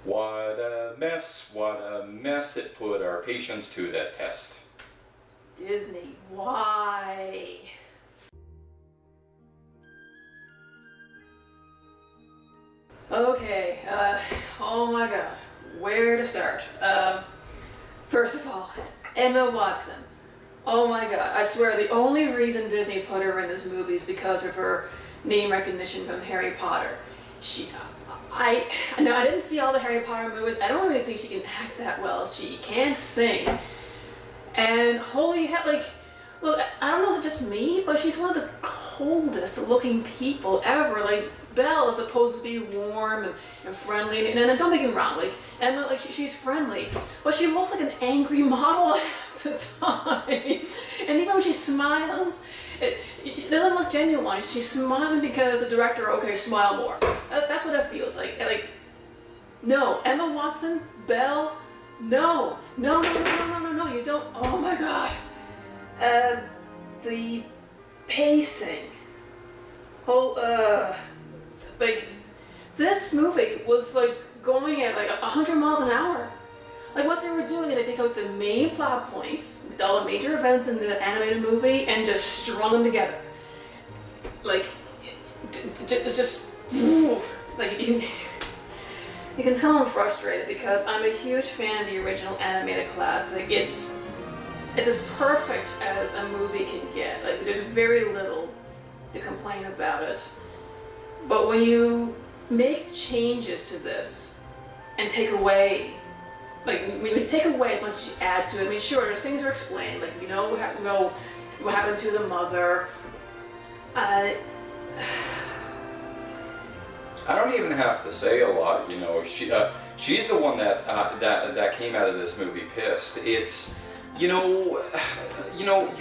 What a mess it put our patience to that test. Disney, why? Okay, oh my god, where to start? First of all, Emma Watson. Oh my god, I swear the only reason Disney put her in this movie is because of her name recognition from Harry Potter. I didn't see all the Harry Potter movies. I don't really think she can act that well. She can't sing. And holy hell, like, look, I don't know if it's just me, but she's one of the coldest looking people ever. Like, Belle is supposed to be warm and friendly, and don't make me wrong, like, Emma, like, she's friendly, but she looks like an angry model half the time. And even when she smiles, she doesn't look genuine. She's smiling because the director, okay, smile more. That's what it feels like. Like, no, Emma Watson, Belle, no, you don't. Oh my god. The pacing. Like, this movie was like going at like 100 miles an hour. Like, what they were doing is like they took the main plot points, all the major events in the animated movie, and just strung them together. Like, just like you can tell I'm frustrated because I'm a huge fan of the original animated classic. It's as perfect as a movie can get. Like, there's very little to complain about it. But when you make changes to this and take away, like, when you take away as much as you add to it, I mean, sure, there's things that are explained, like, what happened to the mother. I don't even have to say a lot, she's the one that came out of this movie pissed. It's, you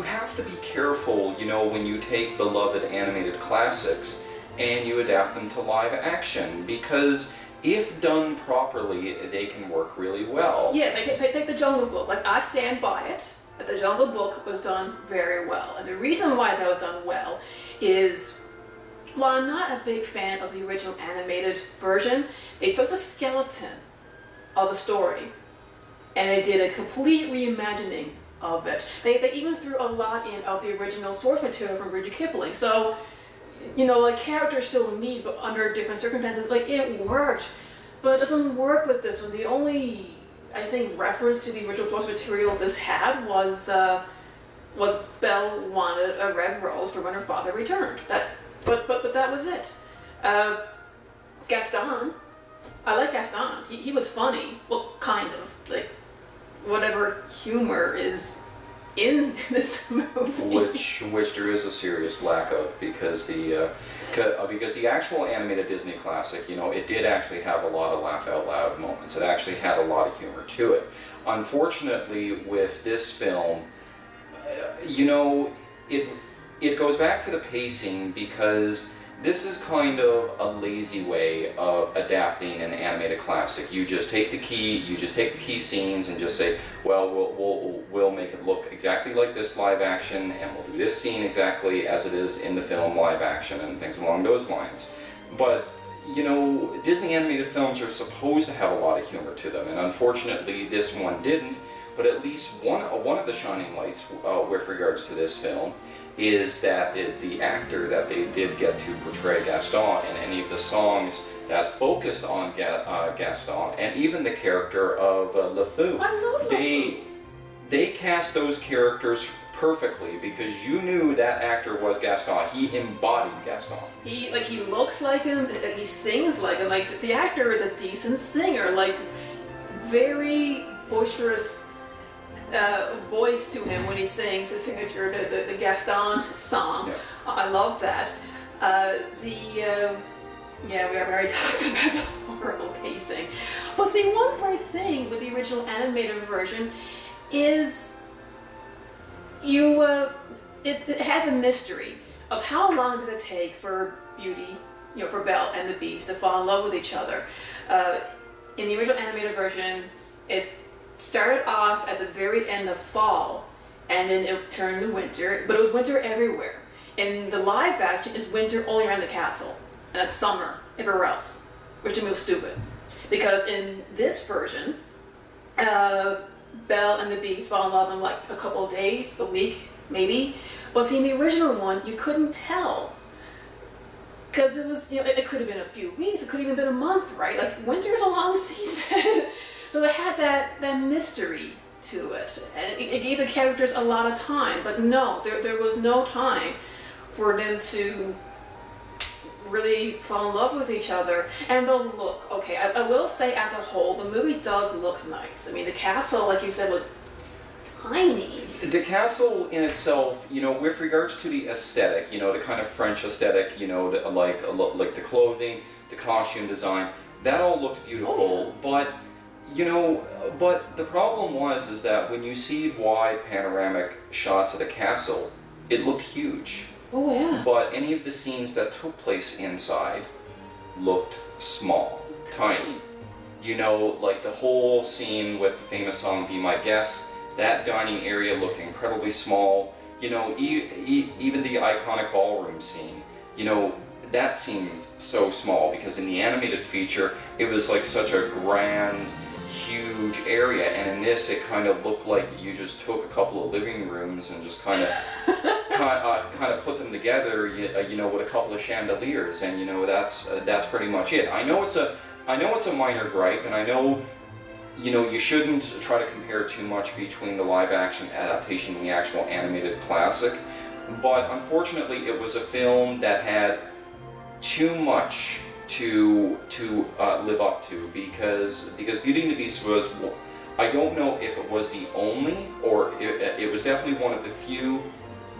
have to be careful, when you take beloved animated classics and you adapt them to live action, because if done properly, they can work really well. Yes, take the Jungle Book. Like, I stand by it, that the Jungle Book was done very well. And the reason why that was done well is, while I'm not a big fan of the original animated version, they took the skeleton of the story and they did a complete reimagining of it. They even threw a lot in of the original source material from Rudyard Kipling. So, like, characters still meet, but under different circumstances. Like, it worked, but it doesn't work with this one. The only, I think, reference to the original source material this had was Belle wanted a red rose for when her father returned. But that was it. Gaston, I like Gaston. He was funny. Well, kind of. Like, whatever humor is in this movie. Which there is a serious lack of, because the actual animated Disney classic, it did actually have a lot of laugh out loud moments. It actually had a lot of humor to it. Unfortunately, with this film, it goes back to the pacing, because this is kind of a lazy way of adapting an animated classic. You just take the key scenes and just say, well, we'll make it look exactly like this live action, and we'll do this scene exactly as it is in the film live action, and things along those lines. But, Disney animated films are supposed to have a lot of humor to them, and unfortunately this one didn't. But at least one of the shining lights with regards to this film is that the actor that they did get to portray Gaston in any of the songs that focused on Gaston, and even the character of LeFou. I love LeFou. They cast those characters perfectly, because you knew that actor was Gaston. He embodied Gaston. He looks like him, he sings like him. Like, the actor is a decent singer, like, very boisterous voice to him when he sings his signature, the Gaston song. Yeah. I love that. We already talked about the horrible pacing. But see, one great thing with the original animated version is it had the mystery of how long did it take for Beauty, for Belle and the Beast to fall in love with each other. In the original animated version, it started off at the very end of fall, and then it turned to winter, but it was winter everywhere. In the live action, it's winter only around the castle, and it's summer everywhere else, which to me was stupid. Because in this version, Belle and the Beast fall in love in like a couple of days, a week, maybe. But see, in the original one, you couldn't tell. Because it was, it could have been a few weeks, it could have even been a month, right? Like, winter is a long season. So it had that mystery to it. And it gave the characters a lot of time. But no, there was no time for them to really fall in love with each other. And the look, okay, I will say as a whole, the movie does look nice. I mean, the castle, like you said, was tiny. The castle in itself, with regards to the aesthetic, the kind of French aesthetic, like the clothing, the costume design, that all looked beautiful. But, but the problem is that when you see wide panoramic shots of the castle, it looked huge. Oh yeah. But any of the scenes that took place inside looked small, tiny. Like the whole scene with the famous song "Be My Guest," that dining area looked incredibly small. Even the iconic ballroom scene, that seemed so small because in the animated feature, it was like such a grand, huge area, and in this, it kind of looked like you just took a couple of living rooms and just kind of put them together, with a couple of chandeliers, and that's pretty much it. I know it's a minor gripe, and I know. You shouldn't try to compare too much between the live-action adaptation and the actual animated classic, but unfortunately it was a film that had too much to live up to, because Beauty and the Beast was, I don't know if it was the only, or it was definitely one of the few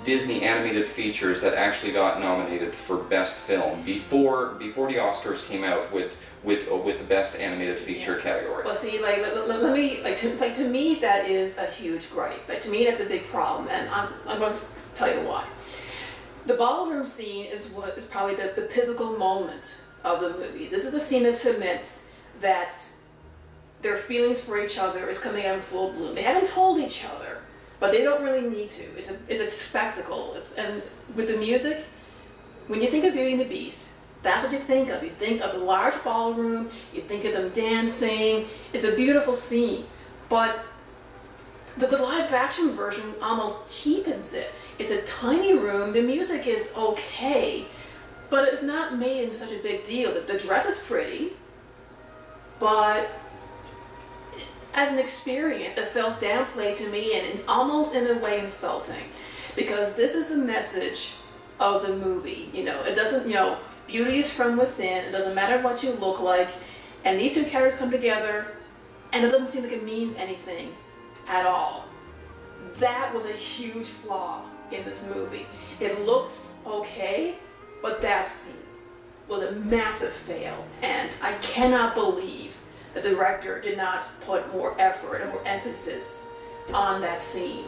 Disney animated features that actually got nominated for Best Film before the Oscars came out with the Best Animated Feature category. Well, see, let me to me that is a huge gripe. To me, that's a big problem, and I'm going to tell you why. The ballroom scene is probably the pivotal moment of the movie. This is the scene that cements that their feelings for each other is coming out in full bloom. They haven't told each other, but they don't really need to. It's a spectacle. And with the music, when you think of Beauty and the Beast, that's what you think of. You think of the large ballroom, you think of them dancing. It's a beautiful scene. But the live action version almost cheapens it. It's a tiny room, the music is okay, but it's not made into such a big deal. The dress is pretty, but as an experience, it felt downplayed to me and almost in a way insulting, because this is the message of the movie. It doesn't, beauty is from within. It doesn't matter what you look like, and these two characters come together, and it doesn't seem like it means anything at all. That was a huge flaw in this movie. It looks okay, but that scene was a massive fail, and I cannot believe the director did not put more effort and more emphasis on that scene.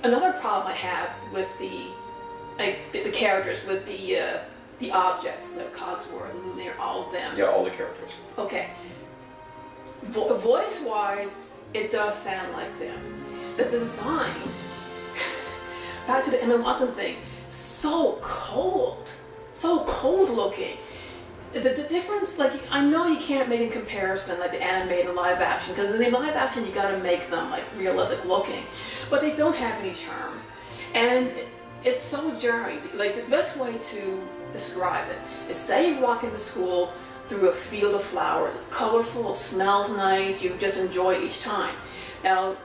Another problem I have with the characters, with the objects, Cogsworth, Lumiere, all of them. Yeah, all the characters. Okay. Voice-wise, it does sound like them. The design, back to the Emma Watson thing, so cold looking. The difference, I know you can't make a comparison like the animated and live action, because in the live action you gotta make them realistic looking, but they don't have any charm, and it's so jarring. The best way to describe it is, say you walk into school through a field of flowers. It's colorful, it smells nice, you just enjoy each time. Now,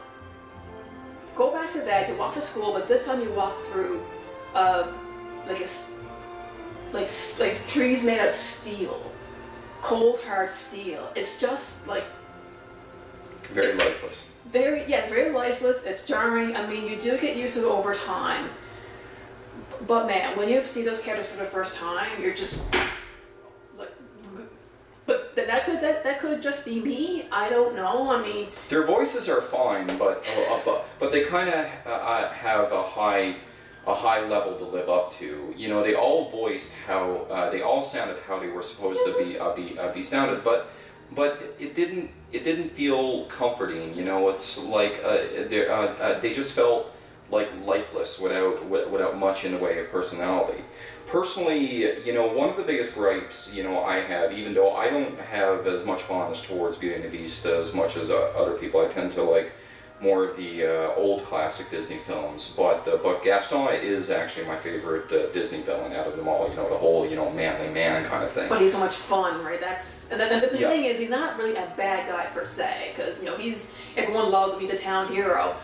go back to that, you walk to school, but this time you walk through trees made of steel, cold hard steel. It's just very lifeless. Very lifeless. It's jarring. I mean, you do get used to it over time, but man, when you see those characters for the first time, you're just But that could just be me. I don't know. I mean, their voices are fine, but they kind of have a high level to live up to. They all voiced how they all sounded how they were supposed to be sounded, but it didn't feel comforting. It's like they just felt like lifeless, without much in the way of personality. Personally, one of the biggest gripes, I have, even though I don't have as much fondness towards Beauty and the Beast as much as other people, I tend to like more of the old classic Disney films, but Gaston is actually my favorite Disney villain out of them all. The whole manly man kind of thing. But he's so much fun, right? And the Yeah. thing is, he's not really a bad guy per se, because everyone loves him. He's a town hero.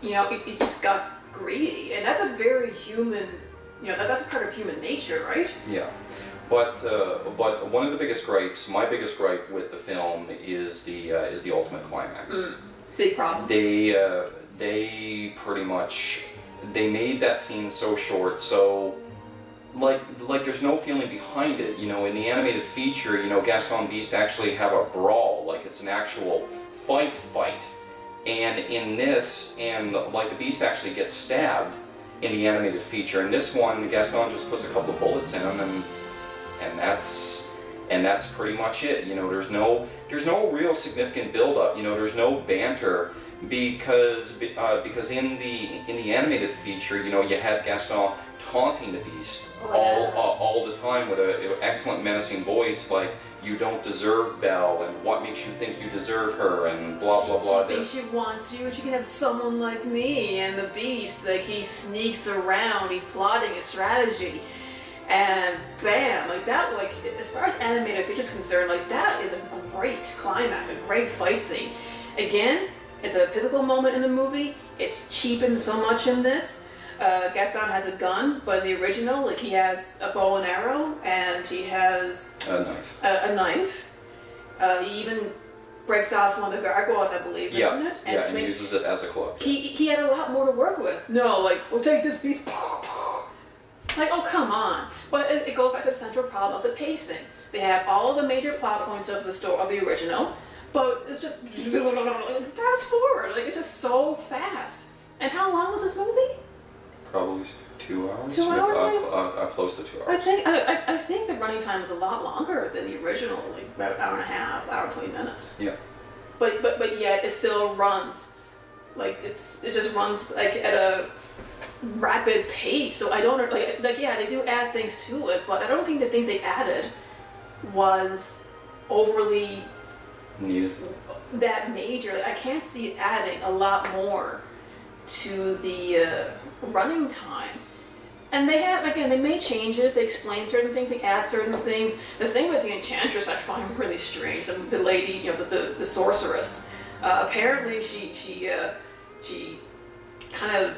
He just got greedy, and that's a very human. That's a part of human nature, right? Yeah. But one of the biggest gripes, my biggest gripe with the film is the ultimate climax. Big problem. They pretty much made that scene so short, so like there's no feeling behind it. In the animated feature, Gaston and Beast actually have a brawl, like it's an actual fight. And in this, like the Beast actually gets stabbed in the animated feature. In this one, Gaston just puts a couple of bullets in him, and that's pretty much it. There's no real significant build-up. There's no banter because in the animated feature, you had Gaston taunting the Beast all the time with an excellent menacing voice, like, "You don't deserve Belle," and "What makes you think you deserve her," and blah blah blah. She thinks she wants you, she can have someone like me. And the Beast, like, he sneaks around, he's plotting a strategy. And bam, like that, like as far as animated features concerned, like that is a great climax, a great fight scene. Again, it's a pivotal moment in the movie. It's cheapened so much in this. Gaston has a gun, but in the original, like he has a bow and arrow, and he has a knife. A knife. He even breaks off one of the gargoyles, I believe, isn't it? And uses it as a club. He had a lot more to work with. No, like, we'll take this Beast. Like, oh, come on. But it goes back to the central problem of the pacing. They have all the major plot points of the original, but it's just fast forward. Like, it's just so fast. And how long was this movie? Probably 2 hours. 2 hours, close to 2 hours. I think the running time is a lot longer than the original, like about an hour and a half, hour 20 minutes. Yeah. But yet it still runs. Like it just runs like at a rapid pace. So I don't like yeah, they do add things to it, but I don't think the things they added was overly needed. That major. Like, I can't see it adding a lot more to the running time. And they made changes, they explain certain things, they add certain things. The thing with the Enchantress I find really strange, the lady, the sorceress. Apparently she kind of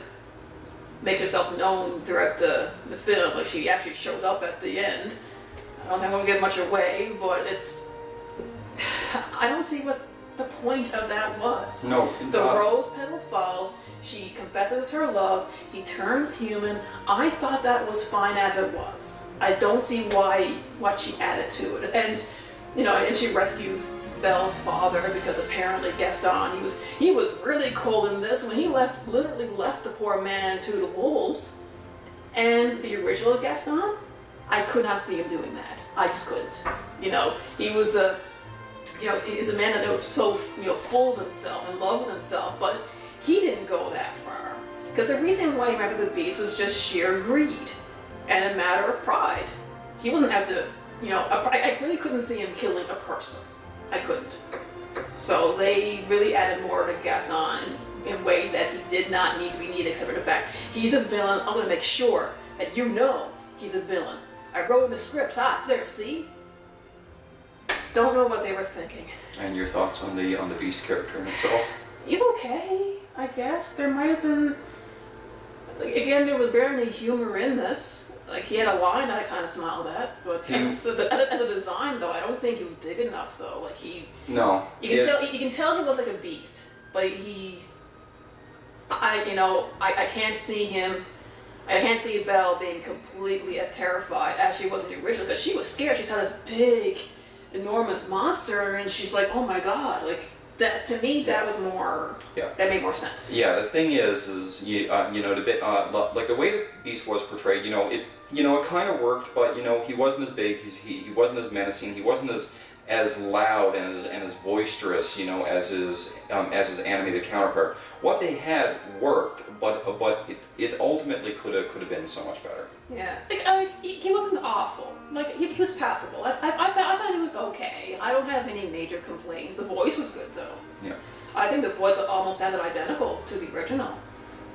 makes herself known throughout the film. Like, she actually shows up at the end. I don't think I'm gonna give much away, but I don't see what the point of that was. No. The rose petal falls, she confesses her love, he turns human. I thought that was fine as it was. I don't see what she added to it. And and she rescues Belle's father, because apparently Gaston, he was really cold in this when he literally left the poor man to the wolves. And the original Gaston, I could not see him doing that. I just couldn't. He was a man that was so full of himself and love with himself, but he didn't go that far. Because the reason why he married the Beast was just sheer greed and a matter of pride. He wasn't after, I really couldn't see him killing a person. I couldn't. So they really added more to Gaston in ways that he did not need to be needed, except for the fact he's a villain. I'm going to make sure that he's a villain. I wrote in the scripts, it's there, see? Don't know what they were thinking. And your thoughts on the Beast character in itself? He's okay, I guess. There might have been, again, there was barely humor in this. Like, he had a line that I kind of smiled at, but as a design, though, I don't think he was big enough, though. Like, no, you can tell he looked like a beast, but I can't see him. I can't see Belle being completely as terrified as she was in the original, because she was scared. She saw this big, enormous monster, and she's like, "Oh my god!" Like, that to me, that was more. Yeah. That made more sense. Yeah, the thing is the bit like the way the Beast was portrayed, it kind of worked, but he wasn't as big. He wasn't as menacing. He wasn't as as loud and as boisterous, as his animated counterpart. What they had worked, but it ultimately could have been so much better. Yeah, he wasn't awful. He was passable. I thought he was okay. I don't have any major complaints. The voice was good though. Yeah. I think the voice almost sounded identical to the original.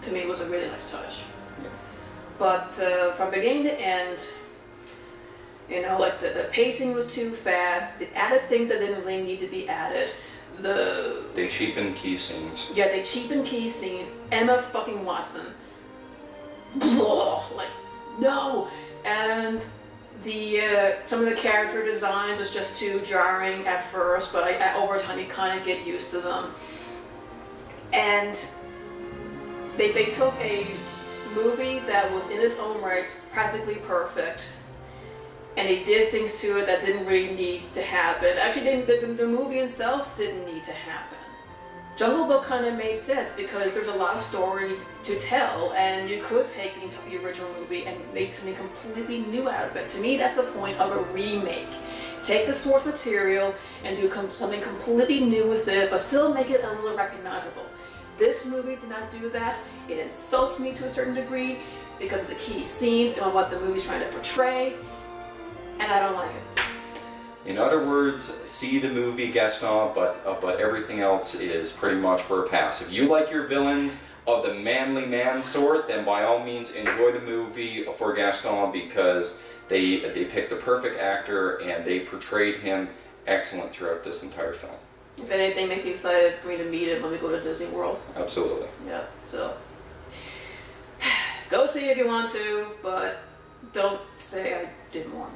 To me, it was a really nice touch. Yeah. But from beginning to end, the pacing was too fast. They added things that didn't really need to be added. They cheapened key scenes. Yeah, they cheapened key scenes. Emma fucking Watson. Blah, no. And some of the character designs was just too jarring at first, but over time you kind of get used to them. And they took a movie that was in its own rights practically perfect, and they did things to it that didn't really need to happen. Actually, the movie itself didn't need to happen. Jungle Book kind of made sense because there's a lot of story to tell, and you could take the original movie and make something completely new out of it. To me, that's the point of a remake. Take the source material and do something completely new with it, but still make it a little recognizable. This movie did not do that. It insults me to a certain degree because of the key scenes and what the movie's trying to portray, and I don't like it. In other words, see the movie Gaston, but everything else is pretty much for a pass. If you like your villains of the manly man sort, then by all means enjoy the movie for Gaston because they picked the perfect actor and they portrayed him excellent throughout this entire film. If anything makes me excited for me to meet him when we go to Disney World. Absolutely. Yeah, so go see it if you want to, but don't say I did more.